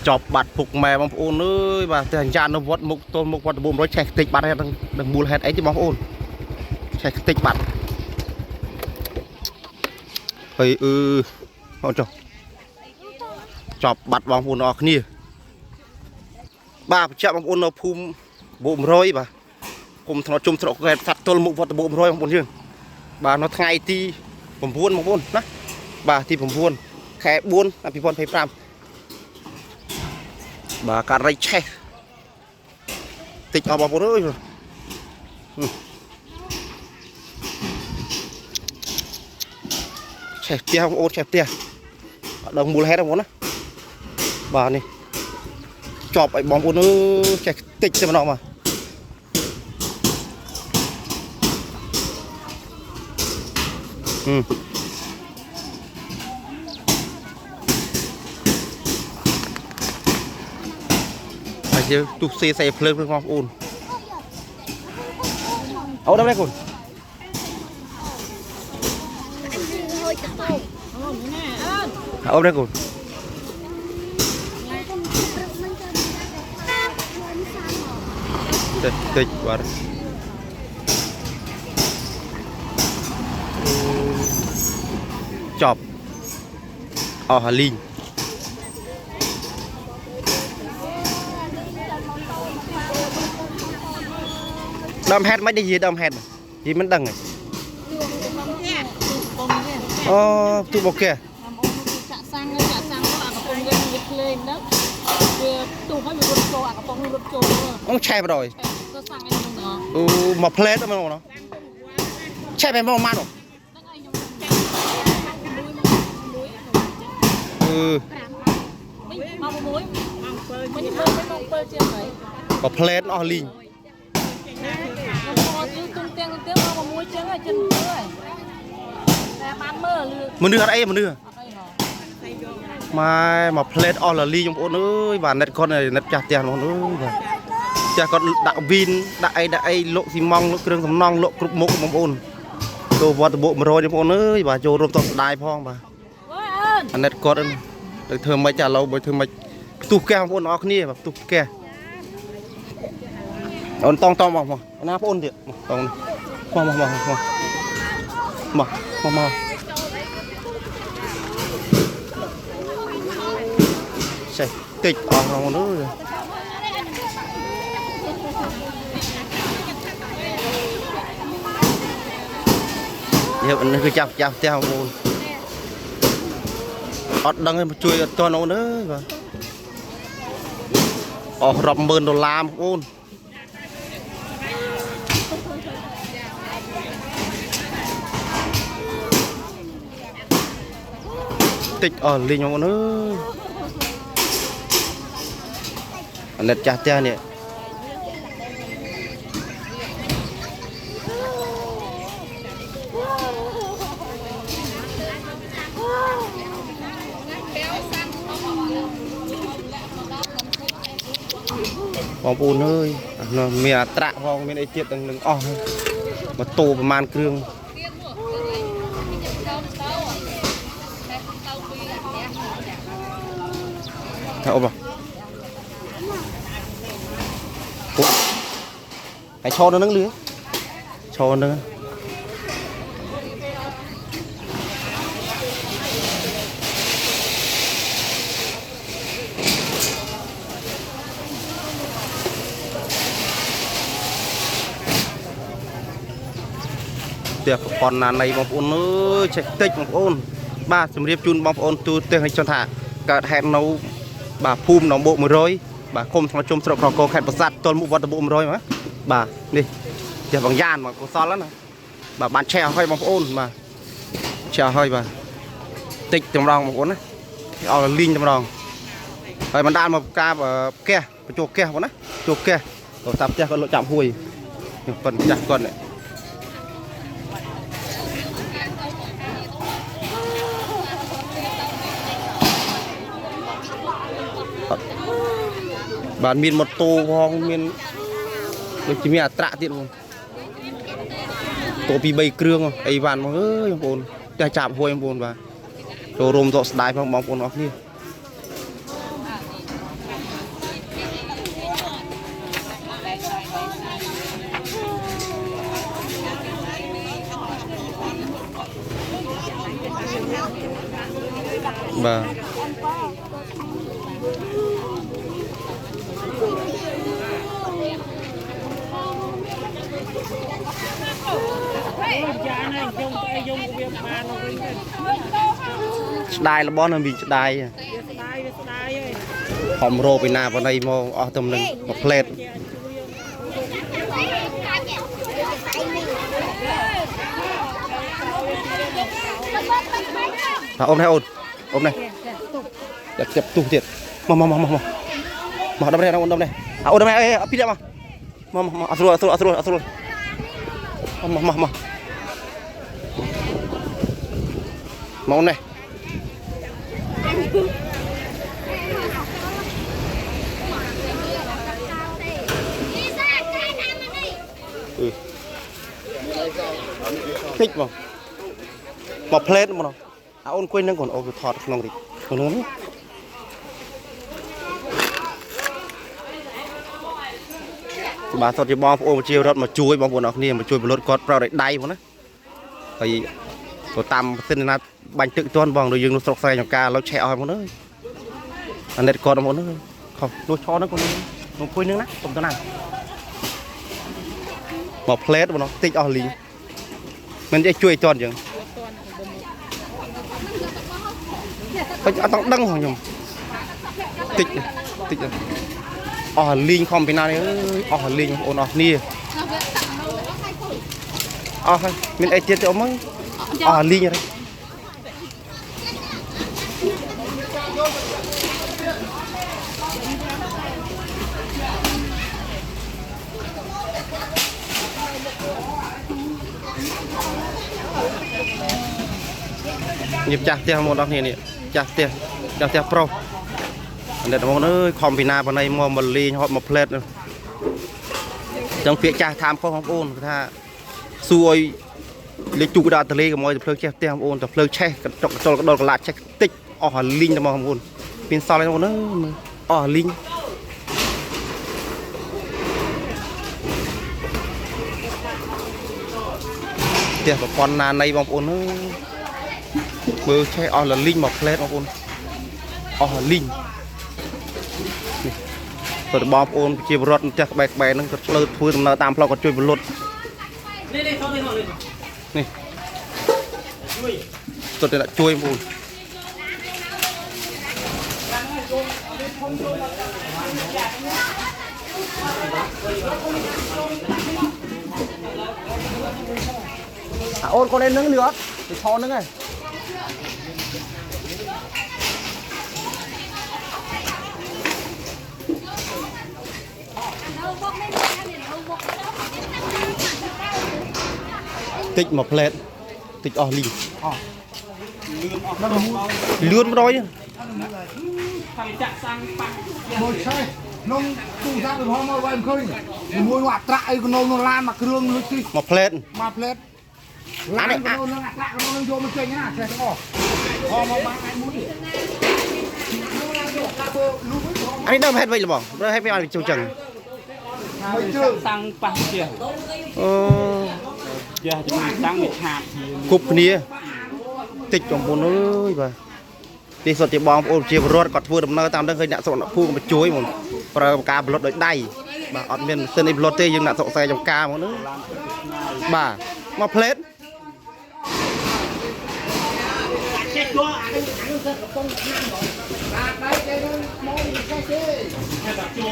chọc bạt phục mè bóng ôn ơi và thành ra nó vót mục tôn mục vót bùm rồi chạy tịch bạt hay đừng bùn hết ấy chứ bóng ôn chạy tịch bạt ơi không chọc bạt bóng ôn ở kia ba chạm bóng ôn nó phum bùm rồi bà cùng nó chung thọ cái sắt tôn mục vót bùm rồi bóng ôn chứ bà nó ngay ti bùm buôn bóng ôn đó bà thì bùm buôn khẽ buôn là bị buôn phải làm bà cà ray che tịch ở bóng ơi rồi che tia không ôn che tia đồng mùa hè đâu á bà này chọc ấy bóng ôn ơi che tịch xem nó mà chứ tụt xe phơi với ngon ôn ở đâu đây con ở đây con tịch quá chọc ở Hà Linh đâm hết mấy đi gì đâm hết gì mình đằng này tụi bọc kìa ông chạy vào rồi một plate đó mà nó chạy về màu man rồi có plate nó linh mình đưa đây mình đưa mà plate all là ly trong ôn ơi và nét con này nét chặt tiền ôn ơi chả con đạo vin đại lộ xi măng lộ kêu thầm nong lộ cục mốc bóng ôn đồ vót bộ mà rồi trong ôn ơi và cho rôm tóc đai phong bà nét con được thơm mấy chả lâu bởi thơm mấy tụt keo ôn óc nia và tụt keo ôn tong mà nó ôn thiệt tong mà chạy tịch ở nó nữa giờ mình cứ chọc theo môn ọt đăng một chui cho nó nữa và rập $10 một ôn tịch ở linh nó nữa nét chặt cha nè bóng ôn ơi mẹ trạ vòng bên đây tiệt đừng mà tổประมาณ เครื่องtheo mà hãy cho nó nâng lưới cho nó tiệc còn là này bóng ôn ơi chạy tích bóng ôn ba sầm riệp chun bóng ôn tu tiệc cho thả cả hẹn nấu bà phum nó bộ 100bà không thằng chung sọc cô khẹt bật giặt tôi mua vật bộ 100 mà bà đi tiệc bằng gian mà có so lắm này bà bán treo hay bóng ôn mà treo hơi bà tích trong lòng bóng ôn đấy là linh trong lòng rồi mình đan một ca và ke chỗ ke bóng đấy chỗ ke rồi tập cho con lựa chọn hùi phần chặt con này bạn miền một tô hoang miền được chỉ miền trạ tiện không tô pi bay kêu không ai bạn mà ơi ông bồn cha chạm hôi ông bồn và đồ rôm rọ đai phong bóng bồn óc đi bà đai là bón là bị đai hòm rô bên nào vào đây mò ở tầm lưng một plate ôm này ôm này chụp tung thiệt mà đâm này đâm này ôm đâm này pi ra mà asur mà ôm này thích mà một plate mà nó ôn quên nó còn ôn thọt không thì còn nữa bà thọt chỉ bom ôm chiều rất mà chui bom buồn nó kia mà chui một lốt cọt vào đấy đay mà nó thì có tầm xin là bánh tự tuôn bằng rồi dừng nó sọc xe trong ca nó chẹo mà nó anh đẹp cọt mà nó không nó cho nó còn nó quên nữa nè không thế nào một plate mà nó tích ở lính mình sẽ chui toàn chừng anh tao đăng hoàng nhung tích lính không bên nào đấy lính ôn nia mình ai chết cho mấy lính rồi nhịp chặt tiền một đọc này chặt tiền pro để nó ơi không bị nào vào đây mua một ly hoặc một plate nữa trong phía cha tham không ôn tha xuôi lấy chủ đạo từ ly của mọi phơi che tiền ôn tập phơi che cho cái đồ lạt che tích linh mà không ôn pin sau này nó linh tiền của con này bông ôn nó bơ che là linh một plate bông ôn linh rồi bom ôn chia bớt chắc bẹt bẹt nó có lơ thui tầm nào tam plau có chui bớt này rồi lại chui bùn ôn con lên nướng nữa để cho nướng này tích một plate tích linh lươn đói nông tu ra được hôm nay em khơi mua ngoặt trại con nông nó lan mà cương một plate lan này con nông ngặt lại con nông vô mình chơi nhá chơi cái hôm mà bán ai muốn đi anh đâu hết vậy là bỏ rồi hết với anh châu trần tăng bằng tiền giờ chúng mình tăng một hạt cục nia tích trong bốn ơi bà đi sọt chỉ bom ôm chiều rốt còn thua đầm nơ tam đang hơi nặng sọt nó phu mà chuối một và cá lót đôi đầy bà ở miền sơn im lót tê nhưng nặng sọt xe trong ca một nữa bà mà plate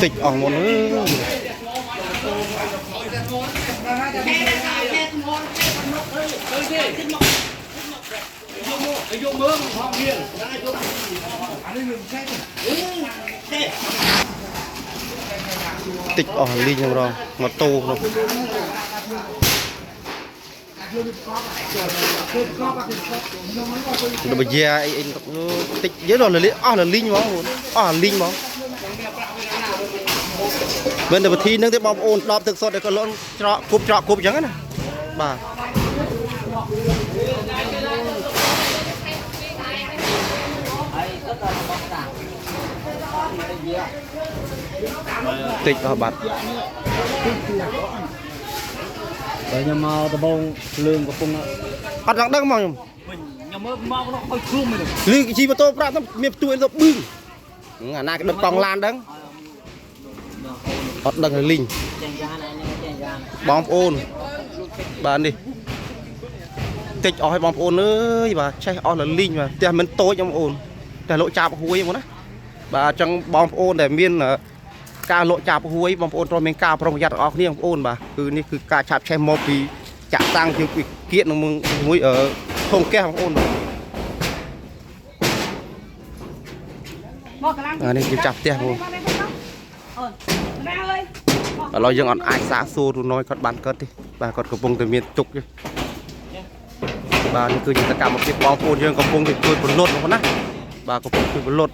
tích ở một nữa tích ở ly nhau rồi mà tô rồi rồi bây giờ anh tích dưới rồi là linh mà linh mà bên đây thi nâng tới bom ôn đọp thực sự để có lộn trọ cúp chẳng này bà tích ở bát rồi nhưng mà tao bông lương của cung ăn răng đắng mà nhom មើលមកនោះអុយឃ្លុំហ្នឹង លឺជីម៉ូតូប្រាប់ទៅមានទួយទៅប៊ឺអាណាក៏ដឹកកង់ឡានដឹងអត់ដឹងឲ្យលីងបងប្អូនបាទនេះតិចអស់ឲ្យបងប្អូនអើយបាទចេះអស់លលីងបាទផ្ទះមិនតូចបងប្អូនតែលោកចាប់ហួយហ្មងណាបាទអញ្ចឹងបងប្អូនដែលមានការលក់ចាប់ហួយបងប្អូនត្រូវមានការប្រុងប្រយ័ត្នរបស់គ្នាបងប្អូនបាទគឺនេះគឺការឆាប់ឆេះមកពីចាក់តាំងពីគៀតនឹងមួយធំកេះបងប្អូនបាទនេះគឺចាប់ផ្ទះបងឥឡូវយើងអត់អាចសាកសួរទូណយគាត់បានកើតទេបាទគាត់កំពុងតែមានទុកទេបាទនេះគឺជាសកម្មភាពបងប្អូនយើងកំពុងតែជួយពលុតបងណាបាទកំពុងជួយពលុត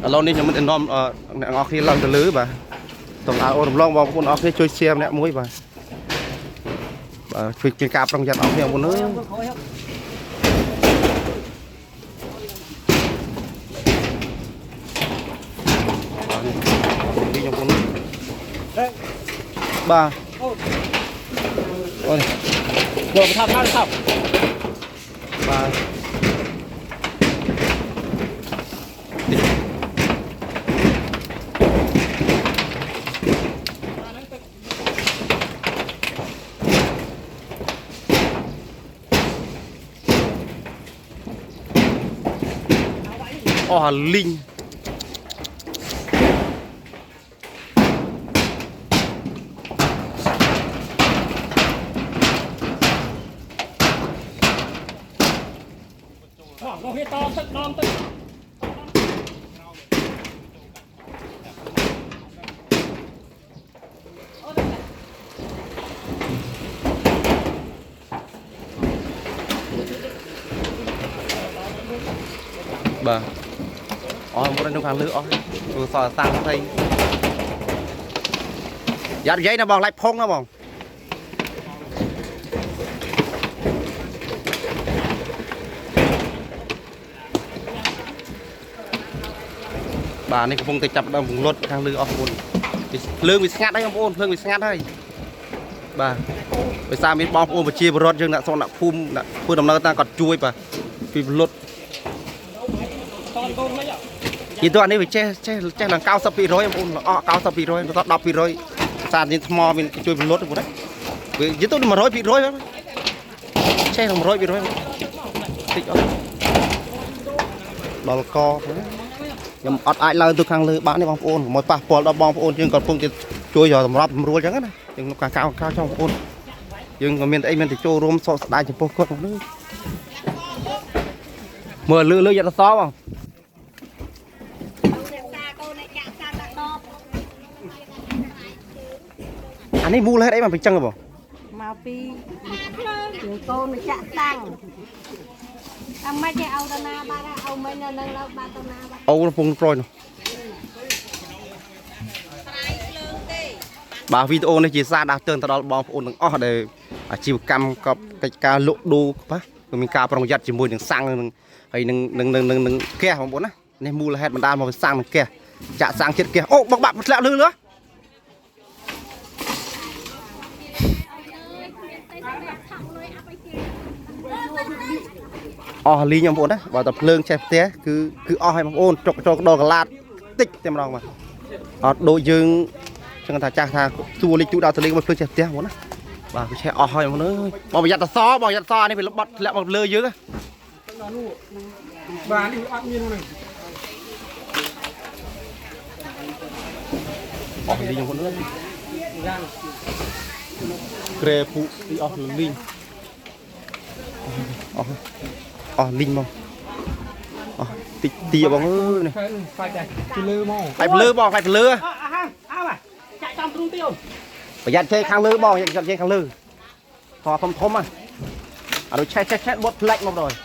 ឥឡូវនេះខ្ញុំមិននាំអ្នកនរគ្នាឡើងទៅលើបាទតំណាអូនរំលងបងប្អូនអរគ្នាជួយ share ម្នាក់មួយបាទជួយមានការប្រុងប្រយ័ត្នអរគ្នាបងប្អូនអើយបាទអូយយកថប់បាទអូលីងនោះវាតទឹកដងទឹកបាទអស់មកនៅខាងលើអស់ទូសរសាំងផ្សេងយ៉ាត់និយាយណាបងឡាច់ផុងណាបងបាទនេះកំពុងតែចាប់ដើមពង្លត់ខាងលើអស់បងប្អូនភ្លើងវាស្ងាត់ហើយបងប្អូនភ្លើងវាស្ងាត់ហើយបាទដោយសារមានបងប្អូនប្រជាពលរដ្ឋយើងដាក់សនភូមិដាក់ធ្វើដំណើរតាមគាត់ជួយបាទពីពង្លត់យីទៅអានេះវាចេះឡើង 90% បងប្អូនអស់ 90% បន្ត 10% សារជាថ្មមានជួយពង្លត់បងប្អូនណាវាយីទៅ 100% ចេះដល់ 100% តិចអស់ដល់កខ្ញុំអត់អាចឡើងទៅខាងលើបានទេបងប្អូនមកប៉ះពាល់ដល់បងប្អូនយើងក៏កំពុងតែជួយសម្រាប់សម្រួលអញ្ចឹងណាយើងក្នុងការកោចបងប្អូនយើងក៏មានអីមានតែចូលរួមសោកស្ដាយចំពោះគាត់បងមើលលើយត្តសបងអានេះមូលហេតុអីបានពីចឹងបងមកពីយើងកូនចាក់តាំងអាមិនទេអូតាណាបាទអូមិននៅនឹងបាទតាណាបាទអូកំពុងប្រួយនោះបាទវីដេអូនេះជាសារដាស់តឿនទៅដល់បងប្អូនទាំងអស់ដែលអាជីវកម្មកប់កិច្ចការលក់ដូរបាទគឺមានការប្រុងប្រយ័ត្នជាមួយនឹងសាំងនឹងហើយនឹងកេះបងប្អូនណានេះមូលហេតុបណ្ដាលមកពីសាំងនឹងកេះចាក់សាំងចិត្តកេះអូបាក់ធ្លាក់លឺលឺអស់លីងបងប្អូនណាបើតែភ្លើងចេះផ្ទះគឺអស់ហើយបងប្អូនចុកចូលដល់កឡាតតិចតែម្ដងបាទអត់ដូចយើងចឹងថាចាស់ថាសួរលីកទូដល់តលីងមកភ្លើងចេះផ្ទះបងណាបាទវាឆេះអស់ហើយបងអើយបងប្រយ័ត្នតសបងប្រយ័ត្នតសនេះវាបាត់ធ្លាក់មកលើយើងបាទនេះអត់មានហ្នឹងអស់លីងបងប្អូនអើយក្រែពុទីអស់លីងអស់លីងមកអស់តិចទាបងអើយនេះខ្លាចតែពីលើមកខ្លាចលើបងខ្លាចលើអើបាទចាក់ចំទ្រូងទៀតអូនប្រយ័ត្នចេះខាងលើបងប្រយ័ត្នចេះខាងលើធំធំហ่ะអាដូចឆេះបត់ផ្លាច់មកដល់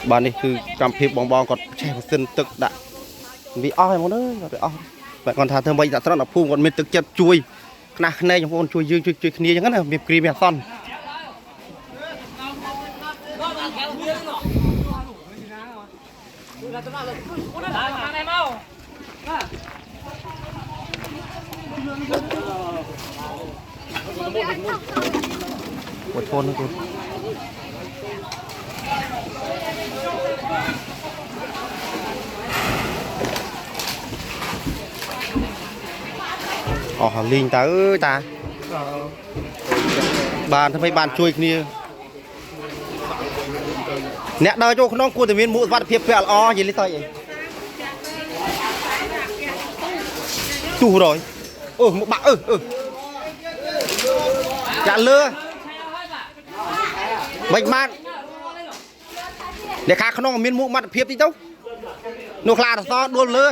បាទនេះគឺកម្មភាពបងគាត់ឆេះម៉ាស៊ីនទឹកដាក់វាអស់ហើយហ្មងអើយគាត់ទៅអស់តែគាត់ថាធ្វើមិនដាក់ត្រង់ដល់ភូមិគាត់មានទឹកចិត្តជួយ ណាស់ណែបងប្អូនជួយយើងជួយគ្នាអញ្ចឹងណាមានគ្រីមានអសន្នអត់ធន់ទេអូលីងតើអើយតាបានធ្វើឲ្យបានជួយគ្នាអ្នកដើរចូលក្នុងគួរតែមានមួកសុវត្ថិភាពពាក់ល្អនិយាយលេខទៅអីទូរយមកបាក់ចាក់លឺមិនបានអ្នកខាក្នុងមានមួកសុវត្ថិភាពតិចទៅនោះខ្លាអសដួលលើ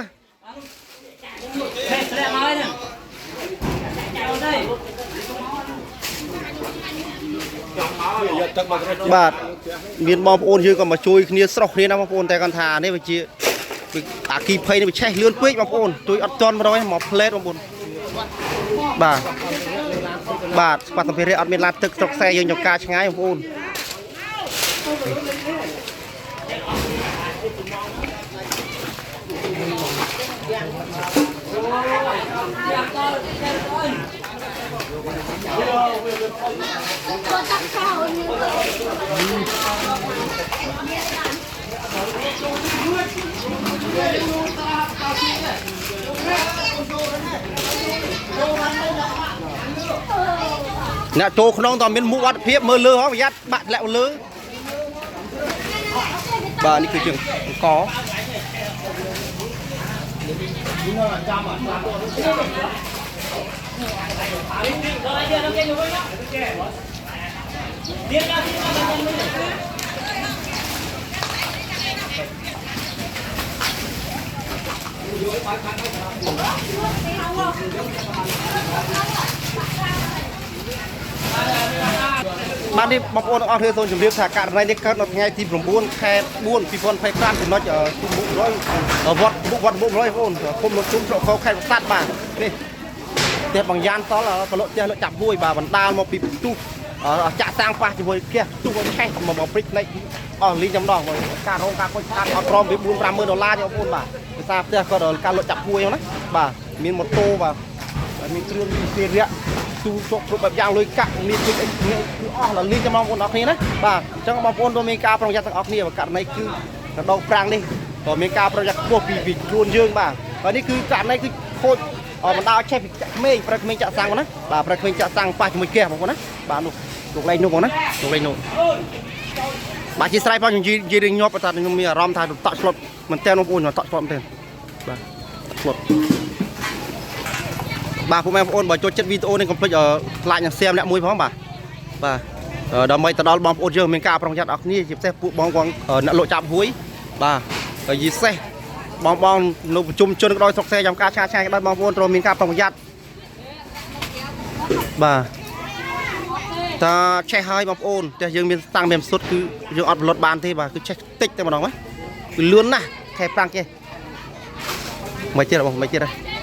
បាទមានបងប្អូនយើងក៏មកជួយគ្នាស្រោះគ្នាណាបងប្អូនតែគាត់ថានេះវាជាអាគីភ័យនេះវាឆេះលឿនពេកបងប្អូនជួយអត់ចន់100មកផ្លេតបងប្អូនបាទស្ប៉ាត់សម្ភារៈអត់មានឡានទឹកស្រុកខ្សែយើងចំការឆ្ងាយបងប្អូនអ្នកចូលក្នុងតើមានមុខអត់ភាពមើលលើហ៎ប្រយ័ត្នបាក់ធ្លាក់លើបាទនេះគឺជើងកបាទនេះបងប្អូនទាំងអស់គ្នាសូមជម្រាបថាករណីនេះកើតនៅថ្ងៃទី9 ខែ 4 2025ចំណុចទីមុខ100វត្តមុខ100បងប្អូនគុំលោកជុំស្រុកខខេត្តវស្សាត់បាទនេះផ្ទះបង្យ៉ានសល់ក៏លោកផ្ទះលោកចាប់ហួយបាទបណ្ដាលមកពីបន្ទុះចាក់សាំងប៉ះជាមួយផ្ទះទុះឲ្យឆេះមកព្រិចផ្នែកអស់លីងម្ដងការរងការខូចខាតអត់ព្រមពី4-50000ដុល្លារទេបងប្អូនបាទភាសាផ្ទះគាត់ការលោកចាប់ហួយហ្នឹងណាបាទមានម៉ូតូបាទមានគ្រឿងសេរីៈទូជក់គ្រប់បែបយ៉ាងលុយកាក់មានគឺអស់ដល់លីងចាំបងប្អូនអរគ្នាណាបាទអញ្ចឹងបងប្អូនរួមមានការប្រុងប្រយ័ត្នទាំងអស់គ្នាករណីគឺដងប្រាំងនេះក៏មានការប្រុងប្រយ័ត្នខ្ពស់ពីខ្លួនយើងបាទហើយនេះគឺករណីគឺខូចបណ្ដាឆេះពីក្មេងប្រឹកក្មេងចាក់សាំងណាបាទប្រឹកក្មេងចាក់សាំងប៉ះជាមួយគេបងប្អូនណាបាទនោះលោកលេងនោះបងណាលោកលេងនោះបាទជាស្រ័យផងនិយាយរឿងញាប់ថាខ្ញុំមានអារម្មណ៍ថាតក់ឆ្លុតមែនតើបងប្អូនតក់ឆ្លុតមែនតើបាទឆ្លុតបាទពុកម៉ែបងប្អូនបើចូលចិត្តវីដេអូនេះកុំភ្លេចខ្លាចនឹង share ម្នាក់មួយផងបាទដើម្បីទៅដល់បងប្អូនយើងមានការប្រុងប្រយ័ត្នអស់គ្នាជាពិសេសពួកបងអ្នកលក់ចាប់ហួយបាទហើយយីសេះបងនៅប្រជុំជនក៏ដោយស្រុកខ្សែចាំការឆ្ងាយក៏ដោយបងប្អូនត្រូវមានការប្រុងប្រយ័ត្នបាទតាឆេះហើយបងប្អូនតែយើងមានតាំងមានសុទ្ធគឺយើងអត់ផលិតបានទេបាទគឺឆេះតិចតែម្ដងណាគឺលឿនណាស់ខែប្រាំងគេមិនទៀតបងមិនទៀតទេ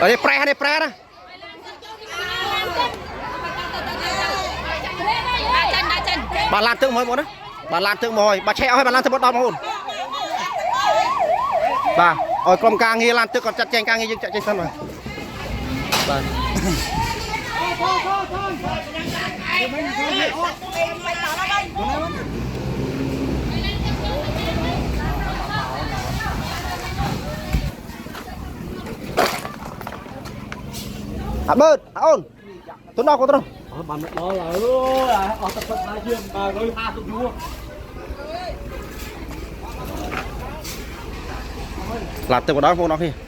អីប្រែនេះប្រែណាបាទឡានទឹកមកបងណាបាទឡានទឹកមកហើយបាទឆេះអស់ហើយបាទឡានទឹកមកដល់បងប្អូនបាទឲ្យក្រុមការងារឡានទឹកគាត់ចាត់ចែងការងារយើងចាត់ចែងសិនបាទបើអូនទុនដល់គាត់ទៅបានមកដល់អើយអស់ទឹកទឹកហើយយើង150យួរឡានទឹកមកដល់បងប្អូនអរគ្នា